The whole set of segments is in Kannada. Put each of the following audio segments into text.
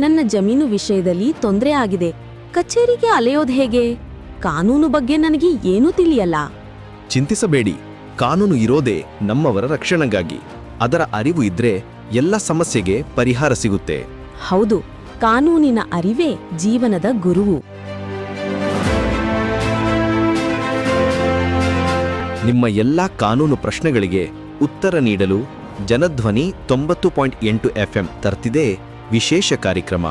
ನನ್ನ ಜಮೀನು ವಿಷಯದಲ್ಲಿ ತೊಂದರೆ ಆಗಿದೆ. ಕಚೇರಿಗೆ ಅಲೆಯೋದು ಹೇಗೆ? ಕಾನೂನು ಬಗ್ಗೆ ನನಗೆ ಏನೂ ತಿಳಿಯಲ್ಲ. ಚಿಂತಿಸಬೇಡಿ, ಕಾನೂನು ಇರೋದೇ ನಮ್ಮವರ ರಕ್ಷಣೆಗಾಗಿ. ಅದರ ಅರಿವು ಇದ್ರೆ ಎಲ್ಲ ಸಮಸ್ಯೆಗೆ ಪರಿಹಾರ ಸಿಗುತ್ತೆ. ಹೌದು, ಕಾನೂನಿನ ಅರಿವೇ ಜೀವನದ ಗುರುವು. ನಿಮ್ಮ ಎಲ್ಲಾ ಕಾನೂನು ಪ್ರಶ್ನೆಗಳಿಗೆ ಉತ್ತರ ನೀಡಲು ಜನಧ್ವನಿ 90.8 FM ತರ್ತಿದೆ ವಿಶೇಷ ಕಾರ್ಯಕ್ರಮ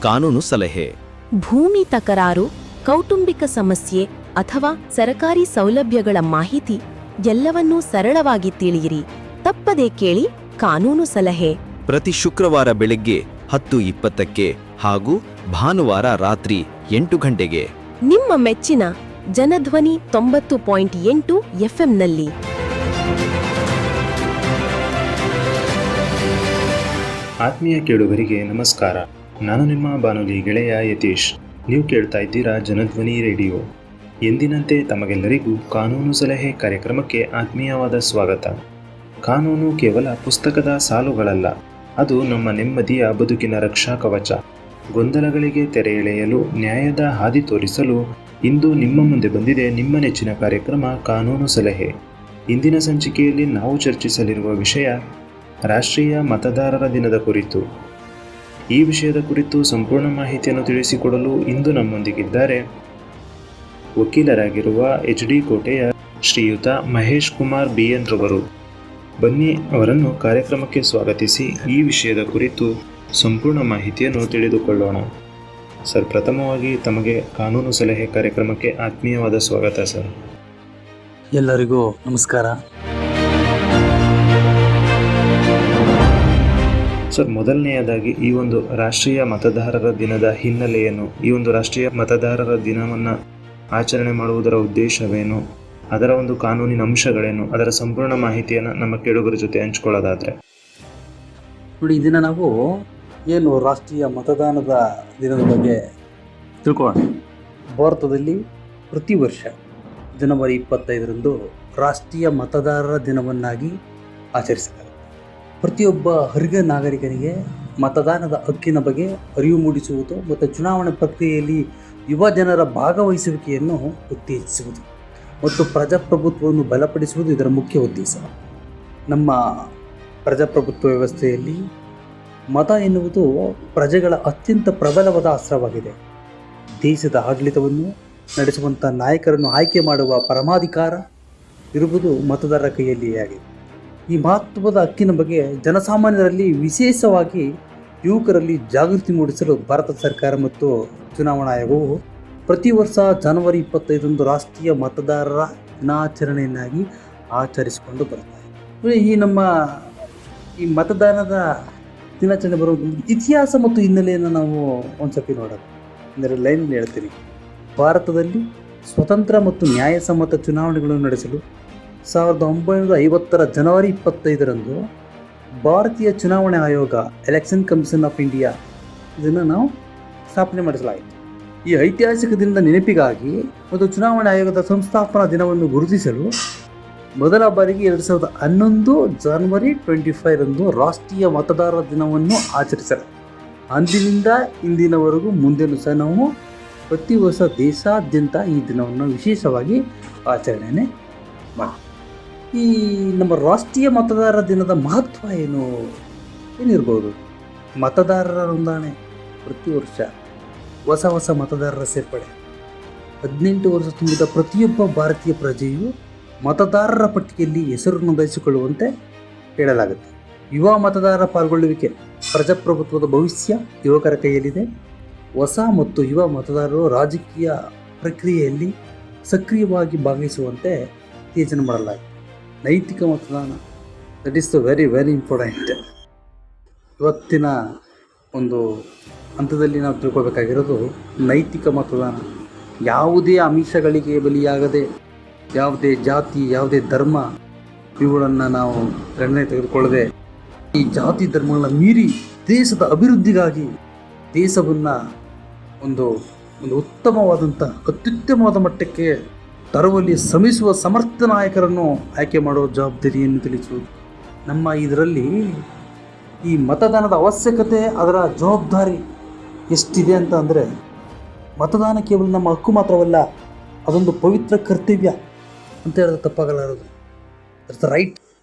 ಕಾನೂನು ಸಲಹೆ. ಭೂಮಿ ತಕರಾರು, ಕೌಟುಂಬಿಕ ಸಮಸ್ಯೆ ಅಥವಾ ಸರಕಾರಿ ಸೌಲಭ್ಯಗಳ ಮಾಹಿತಿ ಎಲ್ಲವನ್ನೂ ಸರಳವಾಗಿ ತಿಳಿಯಿರಿ. ತಪ್ಪದೇ ಕೇಳಿ ಕಾನೂನು ಸಲಹೆ. ಪ್ರತಿ ಶುಕ್ರವಾರ ಬೆಳಗ್ಗೆ 10:20ಕ್ಕೆ ಹಾಗೂ ಭಾನುವಾರ ರಾತ್ರಿ 8 ಗಂಟೆಗೆ ನಿಮ್ಮ ಮೆಚ್ಚಿನ ಜನಧ್ವನಿ 90.8 FMನಲ್ಲಿ. ಆತ್ಮೀಯ ಕೇಳುಗರಿಗೆ ನಮಸ್ಕಾರ. ನಾನು ನಿಮ್ಮ ಬಾನುಲಿ ಗೆಳೆಯ ಯತೀಶ್. ನೀವು ಕೇಳ್ತಾ ಇದ್ದೀರಾ ಜನಧ್ವನಿ ರೇಡಿಯೋ. ಎಂದಿನಂತೆ ತಮಗೆಲ್ಲರಿಗೂ ಕಾನೂನು ಸಲಹೆ ಕಾರ್ಯಕ್ರಮಕ್ಕೆ ಆತ್ಮೀಯವಾದ ಸ್ವಾಗತ. ಕಾನೂನು ಕೇವಲ ಪುಸ್ತಕದ ಸಾಲುಗಳಲ್ಲ, ಅದು ನಮ್ಮ ನೆಮ್ಮದಿಯ ಬದುಕಿನ ರಕ್ಷಾ ಕವಚ. ಗೊಂದಲಗಳಿಗೆ ತೆರೆ ಎಳೆಯಲು, ನ್ಯಾಯದ ಹಾದಿ ತೋರಿಸಲು ಇಂದು ನಿಮ್ಮ ಮುಂದೆ ಬಂದಿದೆ ನಿಮ್ಮ ನೆಚ್ಚಿನ ಕಾರ್ಯಕ್ರಮ ಕಾನೂನು ಸಲಹೆ. ಇಂದಿನ ಸಂಚಿಕೆಯಲ್ಲಿ ನಾವು ಚರ್ಚಿಸಲಿರುವ ವಿಷಯ ರಾಷ್ಟ್ರೀಯ ಮತದಾರರ ದಿನದ ಕುರಿತು. ಈ ವಿಷಯದ ಕುರಿತು ಸಂಪೂರ್ಣ ಮಾಹಿತಿಯನ್ನು ತಿಳಿಸಿಕೊಡಲು ಇಂದು ನಮ್ಮೊಂದಿಗಿದ್ದಾರೆ ವಕೀಲರಾಗಿರುವ HD ಕೋಟೆಯ ಶ್ರೀಯುತ ಮಹೇಶ್ ಕುಮಾರ್ BN ರವರು. ಬನ್ನಿ ಅವರನ್ನು ಕಾರ್ಯಕ್ರಮಕ್ಕೆ ಸ್ವಾಗತಿಸಿ ಈ ವಿಷಯದ ಕುರಿತು ಸಂಪೂರ್ಣ ಮಾಹಿತಿಯನ್ನು ತಿಳಿದುಕೊಳ್ಳೋಣ. ಸರ್, ಪ್ರಥಮವಾಗಿ ತಮಗೆ ಕಾನೂನು ಸಲಹೆ ಕಾರ್ಯಕ್ರಮಕ್ಕೆ ಆತ್ಮೀಯವಾದ ಸ್ವಾಗತ ಸರ್. ಎಲ್ಲರಿಗೂ ನಮಸ್ಕಾರ. ಸರ್, ಮೊದಲನೆಯದಾಗಿ ಈ ಒಂದು ರಾಷ್ಟ್ರೀಯ ಮತದಾರರ ದಿನದ ಹಿನ್ನೆಲೆಯನ್ನು, ಈ ಒಂದು ರಾಷ್ಟ್ರೀಯ ಮತದಾರರ ದಿನವನ್ನು ಆಚರಣೆ ಮಾಡುವುದರ ಉದ್ದೇಶವೇನು, ಅದರ ಒಂದು ಕಾನೂನಿನ ಅಂಶಗಳೇನು, ಅದರ ಸಂಪೂರ್ಣ ಮಾಹಿತಿಯನ್ನು ನಮ್ಮ ಕೇಳುಗರ ಜೊತೆ ಹಂಚ್ಕೊಳ್ಳೋದಾದರೆ. ನೋಡಿ, ಈ ದಿನ ನಾವು ಏನು ರಾಷ್ಟ್ರೀಯ ಮತದಾನದ ದಿನದ ಬಗ್ಗೆ ತಿಳ್ಕೊಳ್ಳೋಣ. ಭಾರತದಲ್ಲಿ ಪ್ರತಿ ವರ್ಷ ಜನವರಿ 25ರಂದು ರಾಷ್ಟ್ರೀಯ ಮತದಾರರ ದಿನವನ್ನಾಗಿ ಆಚರಿಸಲಾಗುತ್ತೆ. ಪ್ರತಿಯೊಬ್ಬ ಅರ್ಹ ನಾಗರಿಕನಿಗೆ ಮತದಾನದ ಹಕ್ಕಿನ ಬಗ್ಗೆ ಅರಿವು ಮೂಡಿಸುವುದು ಮತ್ತು ಚುನಾವಣೆ ಪ್ರಕ್ರಿಯೆಯಲ್ಲಿ ಯುವ ಜನರ ಭಾಗವಹಿಸುವಿಕೆಯನ್ನು ಉತ್ತೇಜಿಸುವುದು ಮತ್ತು ಪ್ರಜಾಪ್ರಭುತ್ವವನ್ನು ಬಲಪಡಿಸುವುದು ಇದರ ಮುಖ್ಯ ಉದ್ದೇಶ. ನಮ್ಮ ಪ್ರಜಾಪ್ರಭುತ್ವ ವ್ಯವಸ್ಥೆಯಲ್ಲಿ ಮತ ಎನ್ನುವುದು ಪ್ರಜೆಗಳ ಅತ್ಯಂತ ಪ್ರಬಲವಾದ ಅಸ್ತ್ರವಾಗಿದೆ. ದೇಶದ ಆಡಳಿತವನ್ನು ನಡೆಸುವಂಥ ನಾಯಕರನ್ನು ಆಯ್ಕೆ ಮಾಡುವ ಪರಮಾಧಿಕಾರ ಇರುವುದು ಮತದಾರರ ಕೈಯಲ್ಲಿಯೇ ಆಗಿದೆ. ಈ ಮಹತ್ವದ ಹಕ್ಕಿನ ಬಗ್ಗೆ ಜನಸಾಮಾನ್ಯರಲ್ಲಿ, ವಿಶೇಷವಾಗಿ ಯುವಕರಲ್ಲಿ ಜಾಗೃತಿ ಮೂಡಿಸಲು ಭಾರತ ಸರ್ಕಾರ ಮತ್ತು ಚುನಾವಣಾ ಆಯೋಗವು ಪ್ರತಿ ವರ್ಷ ಜನವರಿ 25ರಂದು ರಾಷ್ಟ್ರೀಯ ಮತದಾರರ ದಿನಾಚರಣೆಯನ್ನಾಗಿ ಆಚರಿಸಿಕೊಂಡು ಬರುತ್ತದೆ. ಈ ಮತದಾನದ ದಿನಾಚರಣೆ ಬರುವ ಇತಿಹಾಸ ಮತ್ತು ಹಿನ್ನೆಲೆಯನ್ನು ನಾವು ಒಂದ್ಸತಿ ನೋಡೋಣ. ಅಂದರೆ ಲೈನಲ್ಲಿ ಹೇಳ್ತೀನಿ, ಭಾರತದಲ್ಲಿ ಸ್ವತಂತ್ರ ಮತ್ತು ನ್ಯಾಯಸಮ್ಮತ ಚುನಾವಣೆಗಳನ್ನು ನಡೆಸಲು 1950ರ ಜನವರಿ 25ರಂದು ಭಾರತೀಯ ಚುನಾವಣಾ ಆಯೋಗ, ಎಲೆಕ್ಷನ್ ಕಮಿಷನ್ ಆಫ್ ಇಂಡಿಯಾ, ಇದನ್ನು ನಾವು ಸ್ಥಾಪನೆ ಮಾಡಿಸಲಾಯಿತು. ಈ ಐತಿಹಾಸಿಕ ದಿನದ ನೆನಪಿಗಾಗಿ ಮತ್ತು ಚುನಾವಣಾ ಆಯೋಗದ ಸಂಸ್ಥಾಪನಾ ದಿನವನ್ನು ಗುರುತಿಸಲು ಮೊದಲ ಬಾರಿಗೆ 2011 ಜನವರಿ 25ರಂದು ರಾಷ್ಟ್ರೀಯ ಮತದಾರರ ದಿನವನ್ನು ಆಚರಿಸಲಾಯಿತು. ಅಂದಿನಿಂದ ಇಂದಿನವರೆಗೂ ಮುಂದೆನೂ ಸಹ ನಾವು ಪ್ರತಿ ವರ್ಷ ದೇಶಾದ್ಯಂತ ಈ ದಿನವನ್ನು ವಿಶೇಷವಾಗಿ ಆಚರಣೆ ಮಾಡಿ. ಈ ನಮ್ಮ ರಾಷ್ಟ್ರೀಯ ಮತದಾರರ ದಿನದ ಮಹತ್ವ ಏನಿರ್ಬೋದು? ಮತದಾರರ ನೋಂದಣಿ, ಪ್ರತಿ ವರ್ಷ ಹೊಸ ಮತದಾರರ ಸೇರ್ಪಡೆ, 18 ವರ್ಷ ತುಂಬಿದ ಪ್ರತಿಯೊಬ್ಬ ಭಾರತೀಯ ಪ್ರಜೆಯು ಮತದಾರರ ಪಟ್ಟಿಯಲ್ಲಿ ಹೆಸರು ನೋಂದಾಯಿಸಿಕೊಳ್ಳುವಂತೆ ಹೇಳಲಾಗುತ್ತೆ. ಯುವ ಮತದಾರರ ಪಾಲ್ಗೊಳ್ಳುವಿಕೆ, ಪ್ರಜಾಪ್ರಭುತ್ವದ ಭವಿಷ್ಯ ಯುವಕರ ಕೈಯಲ್ಲಿದೆ. ಹೊಸ ಮತ್ತು ಯುವ ಮತದಾರರು ರಾಜಕೀಯ ಪ್ರಕ್ರಿಯೆಯಲ್ಲಿ ಸಕ್ರಿಯವಾಗಿ ಭಾಗವಹಿಸುವಂತೆ ಉತ್ತೇಜನ ಮಾಡಲಾಗಿದೆ. ನೈತಿಕ ಮತದಾನ, that is the very important. ಇವತ್ತಿನ ಒಂದು ಹಂತದಲ್ಲಿ ನಾವು ತಿಳ್ಕೊಬೇಕಾಗಿರೋದು ನೈತಿಕ ಮತದಾನ. ಯಾವುದೇ ಆಮಿಷಗಳಿಗೆ ಬಲಿಯಾಗದೆ, ಯಾವುದೇ ಜಾತಿ, ಯಾವುದೇ ಧರ್ಮ ಇವುಗಳನ್ನು ನಾವು ಗಣನೆ ತೆಗೆದುಕೊಳ್ಳದೆ, ಈ ಜಾತಿ ಧರ್ಮಗಳನ್ನ ಮೀರಿ ದೇಶದ ಅಭಿವೃದ್ಧಿಗಾಗಿ ದೇಶವನ್ನು ಒಂದು ಉತ್ತಮವಾದಂಥ, ಅತ್ಯುತ್ತಮವಾದ ಮಟ್ಟಕ್ಕೆ ತರುವಲ್ಲಿ ಶ್ರಮಿಸುವ ಸಮರ್ಥ ನಾಯಕರನ್ನು ಆಯ್ಕೆ ಮಾಡುವ ಜವಾಬ್ದಾರಿಯನ್ನು ತಿಳಿಸುವುದು. ನಮ್ಮ ಇದರಲ್ಲಿ ಈ ಮತದಾನದ ಅವಶ್ಯಕತೆ, ಅದರ ಜವಾಬ್ದಾರಿ ಎಷ್ಟಿದೆ ಅಂತ ಅಂದರೆ, ಮತದಾನ ಕೇವಲ ನಮ್ಮ ಹಕ್ಕು ಮಾತ್ರವಲ್ಲ, ಅದೊಂದು ಪವಿತ್ರ ಕರ್ತವ್ಯ ಅಂತ ಹೇಳಿದ್ರೆ ತಪ್ಪಾಗಲಾರದು. It's right.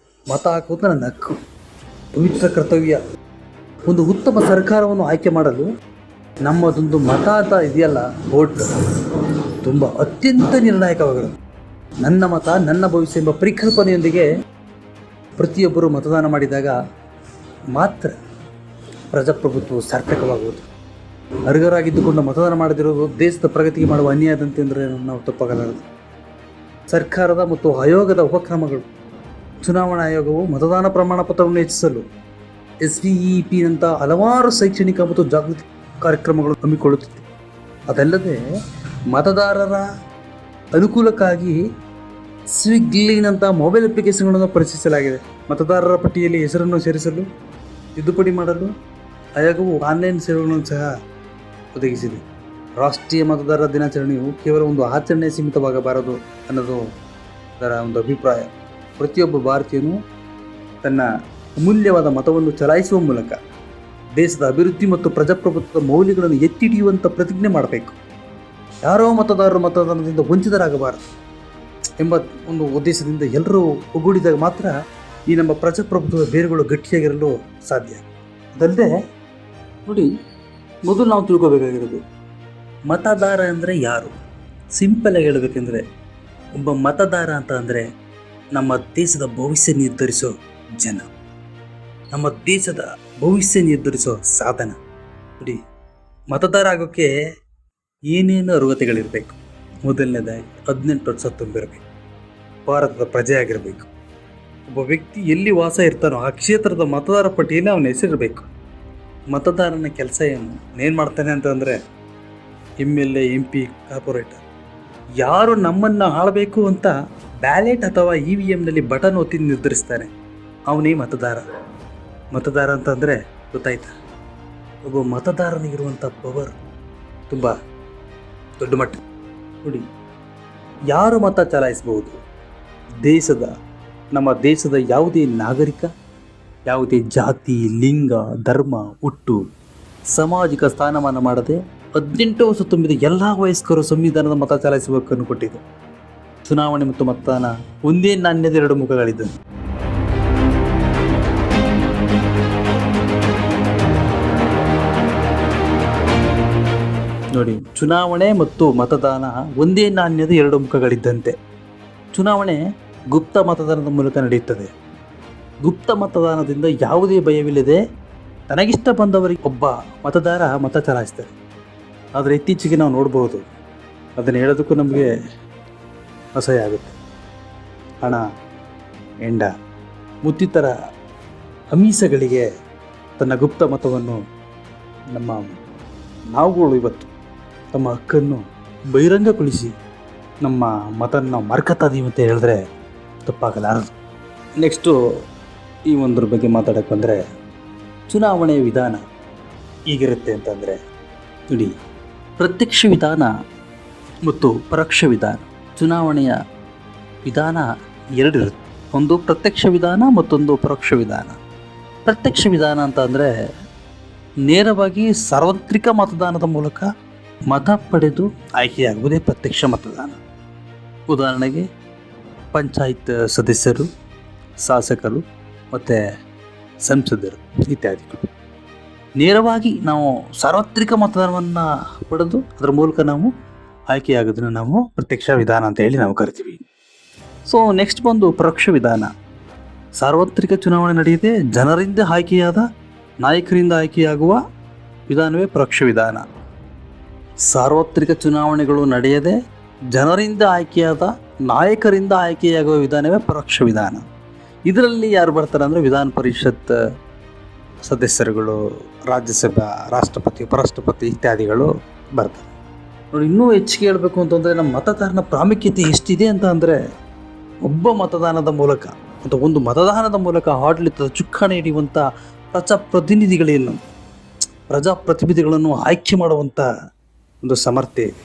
ಮತ ಹಾಕುವುದು ನನ್ನ ಹಕ್ಕು, ಪವಿತ್ರ ಕರ್ತವ್ಯ. ಒಂದು ಉತ್ತಮ ಸರ್ಕಾರವನ್ನು ಆಯ್ಕೆ ಮಾಡಲು ನಮ್ಮದೊಂದು ಮತ ಅಂತ ಇದೆಯಲ್ಲ, ವೋಟ್, ತುಂಬ ಅತ್ಯಂತ ನಿರ್ಣಾಯಕವಾಗಿರೋದು. ನನ್ನ ಮತ ನನ್ನ ಭವಿಷ್ಯ ಎಂಬ ಪರಿಕಲ್ಪನೆಯೊಂದಿಗೆ ಪ್ರತಿಯೊಬ್ಬರು ಮತದಾನ ಮಾಡಿದಾಗ ಮಾತ್ರ ಪ್ರಜಾಪ್ರಭುತ್ವವು ಸಾರ್ಥಕವಾಗುವುದು. ಅರ್ಹರಾಗಿದ್ದುಕೊಂಡು ಮತದಾನ ಮಾಡದಿರುವುದು ದೇಶದ ಪ್ರಗತಿಗೆ ಮಾಡುವ ಅನ್ಯಾಯದಂತೆ ಅಂದರೆ ನಾವು ತಪ್ಪಾಗಲಾರದು. ಸರ್ಕಾರದ ಮತ್ತು ಆಯೋಗದ ಉಪಕ್ರಮಗಳು. ಚುನಾವಣಾ ಆಯೋಗವು ಮತದಾನ ಪ್ರಮಾಣ ಪತ್ರವನ್ನು ಹೆಚ್ಚಿಸಲು SVEP-ನಂಥ ಹಲವಾರು ಶೈಕ್ಷಣಿಕ ಮತ್ತು ಜಾಗೃತಿ ಕಾರ್ಯಕ್ರಮಗಳು ಹಮ್ಮಿಕೊಳ್ಳುತ್ತಿದೆ. ಅದಲ್ಲದೆ ಮತದಾರರ ಅನುಕೂಲಕ್ಕಾಗಿ ಸ್ವಿಗ್ಲಿನಂಥ ಮೊಬೈಲ್ ಅಪ್ಲಿಕೇಶನ್ಗಳನ್ನು ಪರಿಚಯಿಸಲಾಗಿದೆ. ಮತದಾರರ ಪಟ್ಟಿಯಲ್ಲಿ ಹೆಸರನ್ನು ಸೇರಿಸಲು, ತಿದ್ದುಪಡಿ ಮಾಡಲು ಆಯೋಗವು ಆನ್ಲೈನ್ ಸೇವೆಗಳನ್ನು ಸಹ ಒದಗಿಸಿದೆ. ರಾಷ್ಟ್ರೀಯ ಮತದಾರರ ದಿನಾಚರಣೆಯು ಕೇವಲ ಒಂದು ಆಚರಣೆ ಸೀಮಿತವಾಗಬಾರದು ಅನ್ನೋದು ಅದರ ಒಂದು ಅಭಿಪ್ರಾಯ. ಪ್ರತಿಯೊಬ್ಬ ಭಾರತೀಯನು ತನ್ನ ಅಮೂಲ್ಯವಾದ ಮತವನ್ನು ಚಲಾಯಿಸುವ ಮೂಲಕ ದೇಶದ ಅಭಿವೃದ್ಧಿ ಮತ್ತು ಪ್ರಜಾಪ್ರಭುತ್ವದ ಮೌಲ್ಯಗಳನ್ನು ಎತ್ತಿ ಹಿಡಿಯುವಂಥ ಪ್ರತಿಜ್ಞೆ ಮಾಡಬೇಕು. ಯಾರೋ ಮತದಾರರು ಮತದಾನದಿಂದ ವಂಚಿತರಾಗಬಾರದು ಎಂಬ ಒಂದು ಉದ್ದೇಶದಿಂದ ಎಲ್ಲರೂ ಒಗ್ಗೂಡಿದಾಗ ಮಾತ್ರ ಈ ನಮ್ಮ ಪ್ರಜಾಪ್ರಭುತ್ವದ ಬೇರುಗಳು ಗಟ್ಟಿಯಾಗಿರಲು ಸಾಧ್ಯ. ಅದಲ್ಲದೆ ನೋಡಿ, ಮೊದಲು ನಾವು ತಿಳ್ಕೋಬೇಕಾಗಿರೋದು ಮತದಾರ ಅಂದರೆ ಯಾರು. ಸಿಂಪಲಾಗಿ ಹೇಳಬೇಕೆಂದರೆ, ಒಬ್ಬ ಮತದಾರ ಅಂತ ಅಂದರೆ ನಮ್ಮ ದೇಶದ ಭವಿಷ್ಯ ನಿರ್ಧರಿಸೋ ಜನ, ನಮ್ಮ ದೇಶದ ಭವಿಷ್ಯ ನಿರ್ಧರಿಸೋ ಸಾಧನ. ನೋಡಿ, ಮತದಾರ ಆಗೋಕ್ಕೆ ಏನೇನು ಅರ್ಹತೆಗಳಿರಬೇಕು. ಮೊದಲನೇದಾಗಿ 18 ವರ್ಷ ತುಂಬಿರಬೇಕು, ಭಾರತದ ಪ್ರಜೆ ಆಗಿರಬೇಕು, ಒಬ್ಬ ವ್ಯಕ್ತಿ ಎಲ್ಲಿ ವಾಸ ಇರ್ತಾನೋ ಆ ಕ್ಷೇತ್ರದ ಮತದಾರ ಪಟ್ಟಿಯಲ್ಲಿ ಅವನ ಹೆಸರಿರಬೇಕು. ಮತದಾರನ ಕೆಲಸ ಏನು ಮಾಡ್ತಾನೆ ಅಂತಂದರೆ, MLA, MP, ಕಾರ್ಪೊರೇಟರ್ ಯಾರು ನಮ್ಮನ್ನು ಆಳಬೇಕು ಅಂತ ಬ್ಯಾಲೆಟ್ ಅಥವಾ EVM-ನಲ್ಲಿ ಬಟನ್ ಒತ್ತಿ ನಿರ್ಧರಿಸ್ತಾನೆ, ಅವನೇ ಮತದಾರ. ಮತದಾರ ಅಂತಂದರೆ ಗೊತ್ತಾಯ್ತಾ, ಒಬ್ಬ ಮತದಾರನಿಗಿರುವಂಥ ಪವರ್ ತುಂಬ ದೊಡ್ಡ ಮಟ್ಟ. ನೋಡಿ, ಯಾರು ಮತ ಚಲಾಯಿಸಬಹುದು? ನಮ್ಮ ದೇಶದ ಯಾವುದೇ ನಾಗರಿಕ, ಯಾವುದೇ ಜಾತಿ, ಲಿಂಗ, ಧರ್ಮ, ಹುಟ್ಟು, ಸಾಮಾಜಿಕ ಸ್ಥಾನಮಾನ ಮಾಡದೆ 18 ವರ್ಷ ತುಂಬಿದ ಎಲ್ಲ ವಯಸ್ಕರು ಸಂವಿಧಾನದ ಮತ ಚಲಾಯಿಸುವ ಹಕ್ಕನ್ನು ಕೊಟ್ಟಿದೆ. ಚುನಾವಣೆ ಮತ್ತು ಮತದಾನ ಒಂದೇ ನಾಣ್ಯದ ಎರಡು ಮುಖಗಳಿದ್ದವು. ನೋಡಿ, ಚುನಾವಣೆ ಮತ್ತು ಮತದಾನ ಒಂದೇ ನಾಣ್ಯದ ಎರಡು ಮುಖಗಳಿದ್ದಂತೆ. ಚುನಾವಣೆ ಗುಪ್ತ ಮತದಾನದ ಮೂಲಕ ನಡೆಯುತ್ತದೆ. ಗುಪ್ತ ಮತದಾನದಿಂದ ಯಾವುದೇ ಭಯವಿಲ್ಲದೆ ತನಗಿಷ್ಟ ಬಂದವರಿಗೆ ಒಬ್ಬ ಮತದಾರ ಮತ ಚಲಾಯಿಸ್ತಾರೆ. ಆದರೆ ಇತ್ತೀಚೆಗೆ ನಾವು ನೋಡ್ಬೋದು, ಅದನ್ನು ಹೇಳೋದಕ್ಕೂ ನಮಗೆ ಅಸಹ್ಯ ಆಗುತ್ತೆ. ಹಣ, ಹೆಂಡ, ಮುತ್ತಿತರ ಅಮೀಸಗಳಿಗೆ ತನ್ನ ಗುಪ್ತ ಮತವನ್ನು ನಾವುಗಳು ಇವತ್ತು ತಮ್ಮ ಹಕ್ಕನ್ನು ಬಹಿರಂಗಗೊಳಿಸಿ ನಮ್ಮ ಮತನ ನಾವು ಮಾರ್ಕತ್ತಾ ಇದೀವಿ ಅಂತ ಹೇಳಿದ್ರೆ ತಪ್ಪಾಗಲಾರದು. ನೆಕ್ಸ್ಟು ಈ ಒಂದ್ರ ಬಗ್ಗೆ ಮಾತಾಡೋಕ್ಕೆ ಬಂದರೆ, ಚುನಾವಣೆಯ ವಿಧಾನ ಹೀಗಿರುತ್ತೆ ಅಂತಂದರೆ, ನೋಡಿ, ಪ್ರತ್ಯಕ್ಷ ವಿಧಾನ ಮತ್ತು ಪರೋಕ್ಷ ವಿಧಾನ. ಚುನಾವಣೆಯ ವಿಧಾನ ಎರಡಿರುತ್ತೆ, ಒಂದು ಪ್ರತ್ಯಕ್ಷ ವಿಧಾನ ಮತ್ತೊಂದು ಪರೋಕ್ಷ ವಿಧಾನ. ಪ್ರತ್ಯಕ್ಷ ವಿಧಾನ ಅಂತ ಅಂದರೆ ನೇರವಾಗಿ ಸಾರ್ವತ್ರಿಕ ಮತದಾನದ ಮೂಲಕ ಮತ ಪಡೆದು ಆಯ್ಕೆಯಾಗುವುದೇ ಪ್ರತ್ಯಕ್ಷ ಮತದಾನ. ಉದಾಹರಣೆಗೆ ಪಂಚಾಯತ್ ಸದಸ್ಯರು, ಶಾಸಕರು ಮತ್ತು ಸಂಸದರು ಇತ್ಯಾದಿಗಳು. ನೇರವಾಗಿ ನಾವು ಸಾರ್ವತ್ರಿಕ ಮತದಾನವನ್ನು ಪಡೆದು ಅದರ ಮೂಲಕ ನಾವು ಆಯ್ಕೆಯಾಗೋದನ್ನು ನಾವು ಪ್ರತ್ಯಕ್ಷ ವಿಧಾನ ಅಂತ ಹೇಳಿ ನಾವು ಕರಿತೀವಿ. ಸೊ ನೆಕ್ಸ್ಟ್ ಬಂದು ಪರೋಕ್ಷ ವಿಧಾನ. ಸಾರ್ವತ್ರಿಕ ಚುನಾವಣೆ ನಡೆಯದೆ ಜನರಿಂದ ಆಯ್ಕೆಯಾದ ನಾಯಕರಿಂದ ಆಯ್ಕೆಯಾಗುವ ವಿಧಾನವೇ ಪರೋಕ್ಷ ವಿಧಾನ. ಸಾರ್ವತ್ರಿಕ ಚುನಾವಣೆಗಳು ನಡೆಯದೆ ಜನರಿಂದ ಆಯ್ಕೆಯಾದ ನಾಯಕರಿಂದ ಆಯ್ಕೆಯಾಗುವ ವಿಧಾನವೇ ಪರೋಕ್ಷ ವಿಧಾನ. ಇದರಲ್ಲಿ ಯಾರು ಬರ್ತಾರೆ ಅಂದರೆ ವಿಧಾನ ಪರಿಷತ್ ಸದಸ್ಯರುಗಳು, ರಾಜ್ಯಸಭಾ, ರಾಷ್ಟ್ರಪತಿ, ಉಪರಾಷ್ಟ್ರಪತಿ ಇತ್ಯಾದಿಗಳು ಬರ್ತಾರೆ. ನೋಡಿ, ಇನ್ನೂ ಹೆಚ್ಚಿಗೆ ಹೇಳಬೇಕು ಅಂತಂದರೆ ನಮ್ಮ ಮತದಾರನ ಪ್ರಾಮುಖ್ಯತೆ ಎಷ್ಟಿದೆ ಅಂತ ಅಂದರೆ, ಒಬ್ಬ ಮತದಾನದ ಮೂಲಕ ಅಥವಾ ಒಂದು ಮತದಾನದ ಮೂಲಕ ಆಡಳಿತದ ಚುಕ್ಕಾಣಿ ಹಿಡಿಯುವಂಥ ಪ್ರಜಾಪ್ರತಿನಿಧಿಗಳನ್ನು ಆಯ್ಕೆ ಮಾಡುವಂಥ ಒಂದು ಸಮರ್ಥ್ಯ ಇದೆ.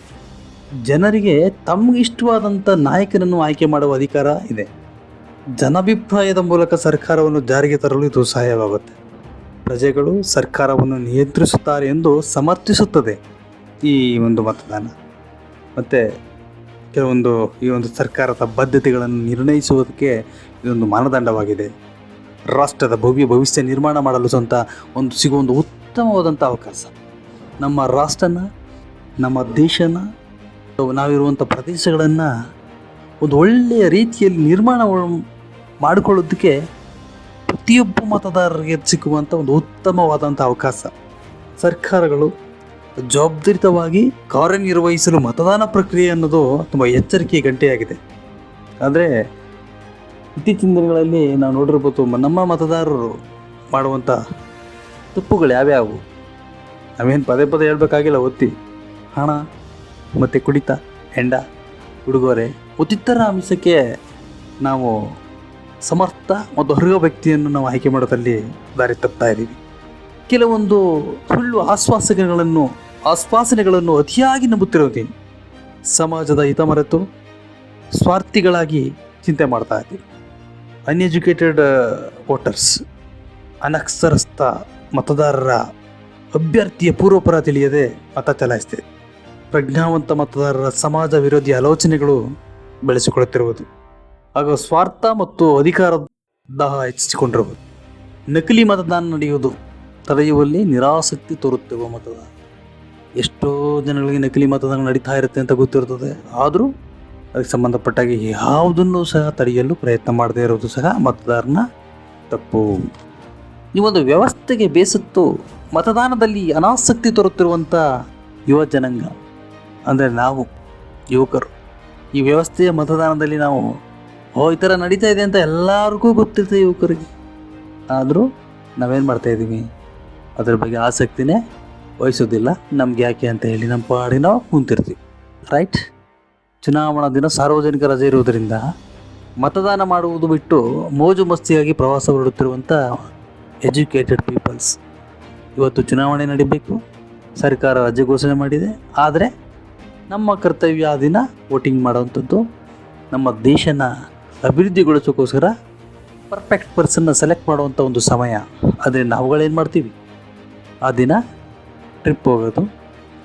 ಜನರಿಗೆ ತಮಗೆ ಇಷ್ಟವಾದಂಥ ನಾಯಕನನ್ನು ಆಯ್ಕೆ ಮಾಡುವ ಅಧಿಕಾರ ಇದೆ. ಜನಾಭಿಪ್ರಾಯದ ಮೂಲಕ ಸರ್ಕಾರವನ್ನು ಜಾರಿಗೆ ತರಲು ಇದು ಸಹಾಯವಾಗುತ್ತೆ. ಪ್ರಜೆಗಳು ಸರ್ಕಾರವನ್ನು ನಿಯಂತ್ರಿಸುತ್ತಾರೆ ಎಂದು ಸಮರ್ಥಿಸುತ್ತದೆ ಈ ಒಂದು ಮತದಾನ. ಮತ್ತು ಕೆಲವೊಂದು ಈ ಒಂದು ಸರ್ಕಾರದ ಬದ್ಧತೆಗಳನ್ನು ನಿರ್ಣಯಿಸುವುದಕ್ಕೆ ಇದೊಂದು ಮಾನದಂಡವಾಗಿದೆ. ರಾಷ್ಟ್ರದ ಭವಿಷ್ಯ ನಿರ್ಮಾಣ ಮಾಡಲು ಸಿಗುವ ಒಂದು ಉತ್ತಮವಾದಂಥ ಅವಕಾಶ. ನಮ್ಮ ರಾಷ್ಟ್ರನ, ನಮ್ಮ ದೇಶನ, ನಾವಿರುವಂಥ ಪ್ರದೇಶಗಳನ್ನು ಒಂದು ಒಳ್ಳೆಯ ರೀತಿಯಲ್ಲಿ ನಿರ್ಮಾಣ ಮಾಡಿಕೊಳ್ಳೋದಕ್ಕೆ ಪ್ರತಿಯೊಬ್ಬ ಮತದಾರರಿಗೆ ಸಿಕ್ಕುವಂಥ ಒಂದು ಉತ್ತಮವಾದಂಥ ಅವಕಾಶ. ಸರ್ಕಾರಗಳು ಜವಾಬ್ದಾರಿತವಾಗಿ ಕಾರ್ಯನಿರ್ವಹಿಸಲು ಮತದಾನ ಪ್ರಕ್ರಿಯೆ ಅನ್ನೋದು ತುಂಬ ಎಚ್ಚರಿಕೆಯ ಗಂಟೆಯಾಗಿದೆ. ಆದರೆ ಇತ್ತೀಚಿನ ದಿನಗಳಲ್ಲಿ ನಾವು ನೋಡಿರ್ಬೋದು, ನಮ್ಮ ಮತದಾರರು ಮಾಡುವಂಥ ತಪ್ಪುಗಳು ಯಾವ್ಯಾವು ನಾವೇನು ಪದೇ ಪದೇ ಹೇಳಬೇಕಾಗಿಲ್ಲ. ಒತ್ತಿ ಹಣ ಮತ್ತು ಕುಡಿತ, ಹೆಂಡ, ಉಡುಗೊರೆ ಮತ್ತಿತರ ಅಂಶಕ್ಕೆ ನಾವು ಸಮರ್ಥ ಮತ್ತು ಅರ್ಹ ವ್ಯಕ್ತಿಯನ್ನು ನಾವು ಆಯ್ಕೆ ಮಾಡೋದಲ್ಲಿ ದಾರಿ ತಪ್ತಾ ಇದ್ದೀವಿ. ಕೆಲವೊಂದು ಸುಳ್ಳು ಆಶ್ವಾಸನೆಗಳನ್ನು ಅತಿಯಾಗಿ ನಂಬುತ್ತಿರೋದು, ಸಮಾಜದ ಹಿತ ಮರೆತು ಸ್ವಾರ್ಥಿಗಳಾಗಿ ಚಿಂತೆ ಮಾಡ್ತಾ ಇದ್ದೀವಿ. ಅನ್ಎಜುಕೇಟೆಡ್ ವೋಟರ್ಸ್, ಅನಕ್ಷರಸ್ಥ ಮತದಾರರ ಅಭ್ಯರ್ಥಿಯ ಪೂರ್ವಪರ ತಿಳಿಯದೆ ಮತ ಚಲಾಯಿಸ್ತಿದೆ. ಪ್ರಜ್ಞಾವಂತ ಮತದಾರರ ಸಮಾಜ ವಿರೋಧಿ ಆಲೋಚನೆಗಳು ಬೆಳೆಸಿಕೊಳ್ಳುತ್ತಿರುವುದು ಹಾಗೂ ಸ್ವಾರ್ಥ ಮತ್ತು ಅಧಿಕಾರದ ದಾಹ ಹೆಚ್ಚಿಸಿಕೊಂಡಿರುವುದು. ನಕಲಿ ಮತದಾನ ನಡೆಯುವುದು ತಡೆಯುವಲ್ಲಿ ನಿರಾಸಕ್ತಿ ತೋರುತ್ತಿರುವ ಮತದಾನ. ಎಷ್ಟೋ ಜನಗಳಿಗೆ ನಕಲಿ ಮತದಾನ ನಡೀತಾ ಇರುತ್ತೆ ಅಂತ ಗೊತ್ತಿರ್ತದೆ, ಆದರೂ ಅದಕ್ಕೆ ಸಂಬಂಧಪಟ್ಟಾಗಿ ಯಾವುದನ್ನು ಸಹ ತಡೆಯಲು ಪ್ರಯತ್ನ ಮಾಡದೇ ಇರೋದು ಸಹ ಮತದಾರನ ತಪ್ಪು. ಈ ಒಂದು ವ್ಯವಸ್ಥೆಗೆ ಬೇಸತ್ತು ಮತದಾನದಲ್ಲಿ ಅನಾಸಕ್ತಿ ತೋರುತ್ತಿರುವಂಥ ಯುವ ಜನಾಂಗ ಅಂದರೆ ನಾವು ಯುವಕರು, ಈ ವ್ಯವಸ್ಥೆಯ ಮತದಾನದಲ್ಲಿ ನಾವು ಈ ಥರ ನಡೀತಾ ಇದೆ ಅಂತ ಎಲ್ಲರಿಗೂ ಗೊತ್ತಿರ್ತದೆ ಯುವಕರಿಗೆ. ಆದರೂ ನಾವೇನು ಮಾಡ್ತಾಯಿದ್ದೀವಿ, ಅದ್ರ ಬಗ್ಗೆ ಆಸಕ್ತಿನೇ ವಹಿಸೋದಿಲ್ಲ. ನಮ್ಗೆ ಯಾಕೆ ಅಂತ ಹೇಳಿ ನಮ್ಮ ಪಾಡಿ ನಾವು ಕುಂತಿರ್ತೀವಿ. ರೈಟ್. ಚುನಾವಣಾ ದಿನ ಸಾರ್ವಜನಿಕ ರಜೆ ಇರುವುದರಿಂದ ಮತದಾನ ಮಾಡುವುದು ಬಿಟ್ಟು ಮೋಜು ಮಸ್ತಿಯಾಗಿ ಪ್ರವಾಸ ಹೊರಡುತ್ತಿರುವಂಥ ಎಜುಕೇಟೆಡ್ ಪೀಪಲ್ಸ್. ಇವತ್ತು ಚುನಾವಣೆ ನಡೀಬೇಕು, ಸರ್ಕಾರ ರಜೆ ಘೋಷಣೆ ಮಾಡಿದೆ. ಆದರೆ ನಮ್ಮ ಕರ್ತವ್ಯ ಆ ದಿನ ವೋಟಿಂಗ್ ಮಾಡೋವಂಥದ್ದು, ನಮ್ಮ ದೇಶನ ಅಭಿವೃದ್ಧಿಗೊಳಿಸೋಕ್ಕೋಸ್ಕರ ಪರ್ಫೆಕ್ಟ್ ಪರ್ಸನ್ನ ಸೆಲೆಕ್ಟ್ ಮಾಡುವಂಥ ಒಂದು ಸಮಯ. ಆದರೆ ನಾವುಗಳೇನು ಮಾಡ್ತೀವಿ, ಆ ದಿನ ಟ್ರಿಪ್ ಹೋಗೋದು,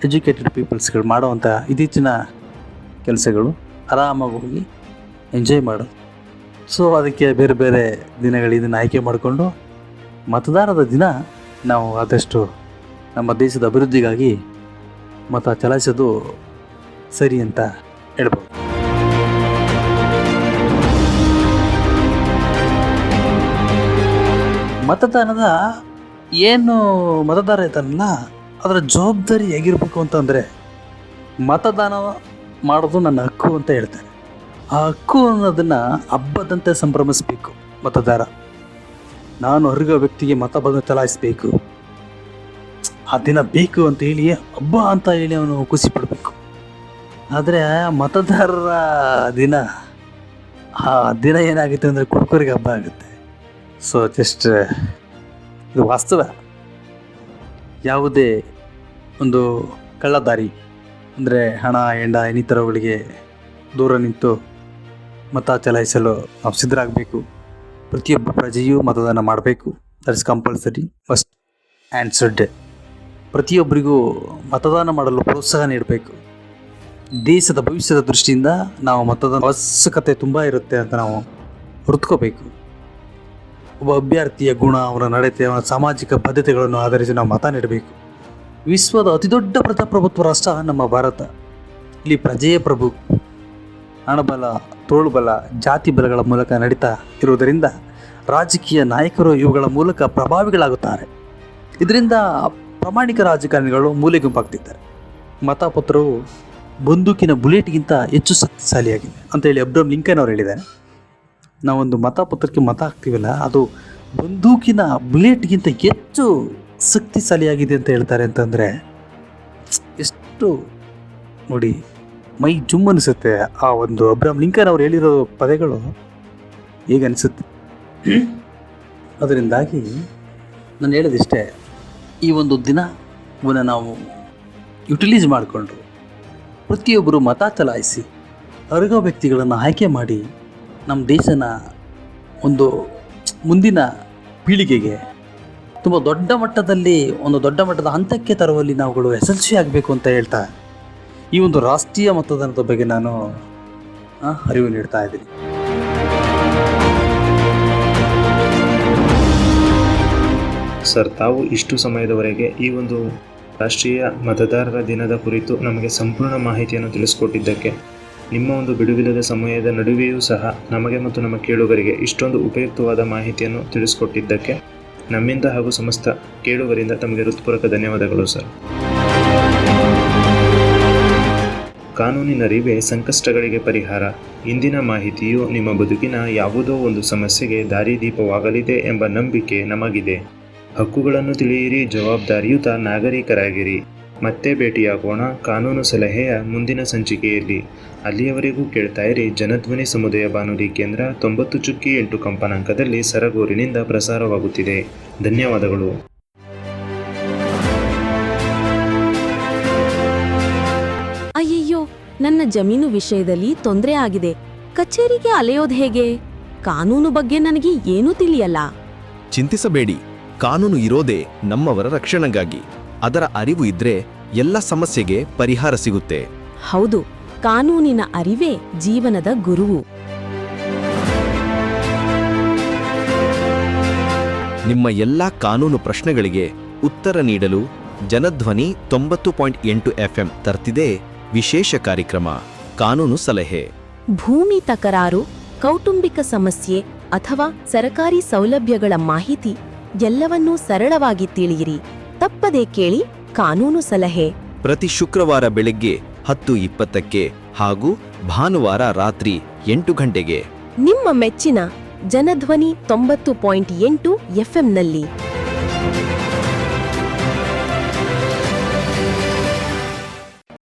ಎಜುಕೇಟೆಡ್ ಪೀಪಲ್ಸ್ಗಳು ಮಾಡುವಂಥ ಇತ್ತೀಚಿನ ಕೆಲಸಗಳು, ಆರಾಮಾಗಿ ಹೋಗಿ ಎಂಜಾಯ್ ಮಾಡೋದು. ಸೊ ಅದಕ್ಕೆ ಬೇರೆ ಬೇರೆ ದಿನಗಳು ಇದನ್ನು ಆಯ್ಕೆ ಮಾಡಿಕೊಂಡು ಮತದಾನದ ದಿನ ನಾವು ಆದಷ್ಟು ನಮ್ಮ ದೇಶದ ಅಭಿವೃದ್ಧಿಗಾಗಿ ಮತ ಚಲಾಯಿಸೋದು ಸರಿ ಅಂತ ಹೇಳ್ಬೋದು. ಮತದಾನದ ಮತದಾರ ಇದ್ದಾನಲ್ಲ, ಅದರ ಜವಾಬ್ದಾರಿ ಹೇಗಿರಬೇಕು ಅಂತಂದರೆ, ಮತದಾನ ಮಾಡೋದು ನನ್ನ ಹಕ್ಕು ಅಂತ ಹೇಳ್ತಾರೆ. ಆ ಹಕ್ಕು ಅನ್ನೋದನ್ನು ಹಬ್ಬದಂತೆ ಸಂಭ್ರಮಿಸಬೇಕು ಮತದಾರ. ನಾನು ಅರ್ಹ ವ್ಯಕ್ತಿಗೆ ಮತ ಚಲಾಯಿಸಬೇಕು, ಆ ದಿನ ಬೇಕು ಅಂತ ಹೇಳಿ ಹಬ್ಬ ಅಂತ ಹೇಳಿ ಅವನು ಖುಷಿ ಪಡಬೇಕು. ಆದರೆ ಮತದಾರರ ದಿನ, ಆ ದಿನ ಏನಾಗುತ್ತೆ ಅಂದರೆ ಕುಡುಕರಿಗೆ ಹಬ್ಬ ಆಗುತ್ತೆ. ಸೊ ಜಸ್ಟ್ ಇದು ವಾಸ್ತವ. ಯಾವುದೇ ಒಂದು ಕಳ್ಳದಾರಿ ಅಂದರೆ ಹಣ, ಹೆಂಡ ಇನ್ನಿತರಗಳಿಗೆ ದೂರ ನಿಂತು ಮತ ಚಲಾಯಿಸಲು ನಾವು ಸಿದ್ಧರಾಗಬೇಕು. ಪ್ರತಿಯೊಬ್ಬ ಪ್ರಜೆಯೂ ಮತದಾನ ಮಾಡಬೇಕು. That is compulsory, must and should. ಪ್ರತಿಯೊಬ್ಬರಿಗೂ ಮತದಾನ ಮಾಡಲು ಪ್ರೋತ್ಸಾಹ ನೀಡಬೇಕು. ದೇಶದ ಭವಿಷ್ಯದ ದೃಷ್ಟಿಯಿಂದ ನಾವು ಮತದಾನ ಅವಶ್ಯಕತೆ ತುಂಬ ಇರುತ್ತೆ ಅಂತ ನಾವು ಹುರ್ತ್ಕೋಬೇಕು. ಒಬ್ಬ ಅಭ್ಯರ್ಥಿಯ ಗುಣ, ಅವನ ನಡತೆ, ಅವನ ಸಾಮಾಜಿಕ ಬದ್ಧತೆಗಳನ್ನು ಆಧರಿಸಿ ನಾವು ಮತ ನೀಡಬೇಕು. ವಿಶ್ವದ ಅತಿದೊಡ್ಡ ಪ್ರಜಾಪ್ರಭುತ್ವ ರಾಷ್ಟ್ರ ನಮ್ಮ ಭಾರತ. ಇಲ್ಲಿ ಪ್ರಜೆಯೇ ಪ್ರಭು. ಹಣಬಲ, ತೋಳುಬಲ, ಜಾತಿ ಬಲಗಳ ಮೂಲಕ ನಡೀತಾ ಇರುವುದರಿಂದ ರಾಜಕೀಯ ನಾಯಕರು ಇವುಗಳ ಮೂಲಕ ಪ್ರಭಾವಿಗಳಾಗುತ್ತಾರೆ. ಇದರಿಂದ ಪ್ರಾಮಾಣಿಕ ರಾಜಕಾರಣಿಗಳು ಮೂಲೆ ಗುಂಪಾಗ್ತಿದ್ದಾರೆ. ಮತಪತ್ರವು ಬಂದೂಕಿನ ಬುಲೆಟ್ಗಿಂತ ಹೆಚ್ಚು ಶಕ್ತಿಶಾಲಿಯಾಗಿದೆ ಅಂತೇಳಿ ಅಬ್ರಹಂ ಲಿಂಕನ್ ಅವರು ಹೇಳಿದ್ದಾರೆ. ನಾವೊಂದು ಮತಪತ್ರಕ್ಕೆ ಮತ ಹಾಕ್ತೀವಲ್ಲ, ಅದು ಬಂದೂಕಿನ ಬುಲೆಟ್ಗಿಂತ ಹೆಚ್ಚು ಶಕ್ತಿಶಾಲಿಯಾಗಿದೆ ಅಂತ ಹೇಳ್ತಾರೆ. ಅಂತಂದರೆ ಎಷ್ಟು ನೋಡಿ, ಮೈ ಜುಮ್ ಅನಿಸುತ್ತೆ. ಆ ಒಂದು ಅಬ್ರಹಂ ಲಿಂಕನ್ ಅವ್ರು ಹೇಳಿರೋ ಪದಗಳು ಹೇಗೆ ಅನಿಸುತ್ತೆ. ಅದರಿಂದಾಗಿ ನಾನು ಹೇಳೋದಿಷ್ಟೇ, ಈ ಒಂದು ದಿನವನ್ನು ನಾವು ಯುಟಿಲೈಸ್ ಮಾಡಿಕೊಂಡು ಪ್ರತಿಯೊಬ್ಬರು ಮತ ಚಲಾಯಿಸಿ ಅರ್ಹ ವ್ಯಕ್ತಿಗಳನ್ನು ಆಯ್ಕೆ ಮಾಡಿ ನಮ್ಮ ದೇಶನ ಒಂದು ಮುಂದಿನ ಪೀಳಿಗೆಗೆ ತುಂಬ ದೊಡ್ಡ ಮಟ್ಟದಲ್ಲಿ ಒಂದು ದೊಡ್ಡ ಮಟ್ಟದ ಹಂತಕ್ಕೆ ತರುವಲ್ಲಿ ನಾವುಗಳು ಯಶಸ್ವಿ ಆಗಬೇಕು ಅಂತ ಹೇಳ್ತಾ ಈ ಒಂದು ರಾಷ್ಟ್ರೀಯ ಮತದಾನದ ಬಗ್ಗೆ ನಾನು ಅರಿವು ನೀಡ್ತಾ ಇದ್ದೀನಿ. ಸರ್, ತಾವು ಇಷ್ಟು ಸಮಯದವರೆಗೆ ಈ ಒಂದು ರಾಷ್ಟ್ರೀಯ ಮತದಾರರ ದಿನದ ಕುರಿತು ನಮಗೆ ಸಂಪೂರ್ಣ ಮಾಹಿತಿಯನ್ನು ತಿಳಿಸ್ಕೊಟ್ಟಿದ್ದಕ್ಕೆ, ನಿಮ್ಮ ಒಂದು ಬಿಡುವಿಲ್ಲದ ಸಮಯದ ನಡುವೆಯೂ ಸಹ ನಮಗೆ ಮತ್ತು ನಮ್ಮ ಕೇಳುಗರಿಗೆ ಇಷ್ಟೊಂದು ಉಪಯುಕ್ತವಾದ ಮಾಹಿತಿಯನ್ನು ತಿಳಿಸ್ಕೊಟ್ಟಿದ್ದಕ್ಕೆ ನಮ್ಮಿಂದ ಹಾಗೂ ಸಮಸ್ತ ಕೇಳುಗರಿಂದ ತಮಗೆ ಹೃತ್ಪೂರ್ವಕ ಧನ್ಯವಾದಗಳು ಸರ್. ಕಾನೂನಿನರಿವೇ ಸಂಕಷ್ಟಗಳಿಗೆ ಪರಿಹಾರ. ಇಂದಿನ ಮಾಹಿತಿಯು ನಿಮ್ಮ ಬದುಕಿನ ಯಾವುದೋ ಒಂದು ಸಮಸ್ಯೆಗೆ ದಾರಿದೀಪವಾಗಲಿದೆ ಎಂಬ ನಂಬಿಕೆ ನಮಗಿದೆ. ಹಕ್ಕುಗಳನ್ನು ತಿಳಿಯಿರಿ, ಜವಾಬ್ದಾರಿಯುತ ನಾಗರಿಕರಾಗಿರಿ. ಮತ್ತೆ ಭೇಟಿಯಾಗೋಣ ಕಾನೂನು ಸಲಹೆಯ ಮುಂದಿನ ಸಂಚಿಕೆಯಲ್ಲಿ. ಅಲ್ಲಿಯವರೆಗೂ ಕೇಳ್ತಾ ಇರಿ ಜನಧ್ವನಿ ಸಮುದಾಯ ಬಾನುಲಿ ಕೇಂದ್ರ 90.8 ಕಂಪನಾಂಕದಲ್ಲಿ ಸರಗೂರಿನಿಂದ ಪ್ರಸಾರವಾಗುತ್ತಿದೆ. ಧನ್ಯವಾದಗಳು. ಅಯ್ಯಯ್ಯೋ, ನನ್ನ ಜಮೀನು ವಿಷಯದಲ್ಲಿ ತೊಂದರೆ ಆಗಿದೆ. ಕಚೇರಿಗೆ ಅಲೆಯೋದು ಹೇಗೆ? ಕಾನೂನು ಬಗ್ಗೆ ನನಗೆ ಏನೂ ತಿಳಿಯಲ್ಲ. ಚಿಂತಿಸಬೇಡಿ, ಕಾನೂನು ಇರೋದೇ ನಮ್ಮವರ ರಕ್ಷಣೆಗಾಗಿ. ಅದರ ಅರಿವು ಇದ್ರೆ ಎಲ್ಲ ಸಮಸ್ಯೆಗೆ ಪರಿಹಾರ ಸಿಗುತ್ತೆ. ಹೌದು, ಕಾನೂನಿನ ಅರಿವೇ ಜೀವನದ ಗುರುವು. ನಿಮ್ಮ ಎಲ್ಲ ಕಾನೂನು ಪ್ರಶ್ನೆಗಳಿಗೆ ಉತ್ತರ ನೀಡಲು ಜನಧ್ವನಿ 90.8 FM ತರ್ತಿದೆ ವಿಶೇಷ ಕಾರ್ಯಕ್ರಮ ಕಾನೂನು ಸಲಹೆ. ಭೂಮಿ ತಕರಾರು, ಕೌಟುಂಬಿಕ ಸಮಸ್ಯೆ ಅಥವಾ ಸರಕಾರಿ ಸೌಲಭ್ಯಗಳ ಮಾಹಿತಿ ಎಲ್ಲವನ್ನೂ ಸರಳವಾಗಿ ತಿಳಿಯಿರಿ. ತಪ್ಪದೇ ಕೇಳಿ ಕಾನೂನು ಸಲಹೆ. ಪ್ರತಿ ಶುಕ್ರವಾರ ಬೆಳಗ್ಗೆ 10:20ಕ್ಕೆ ಹಾಗೂ ಭಾನುವಾರ ರಾತ್ರಿ 8 ಗಂಟೆಗೆ ನಿಮ್ಮ ಮೆಚ್ಚಿನ ಜನಧ್ವನಿ 90.8 FMನಲ್ಲಿ.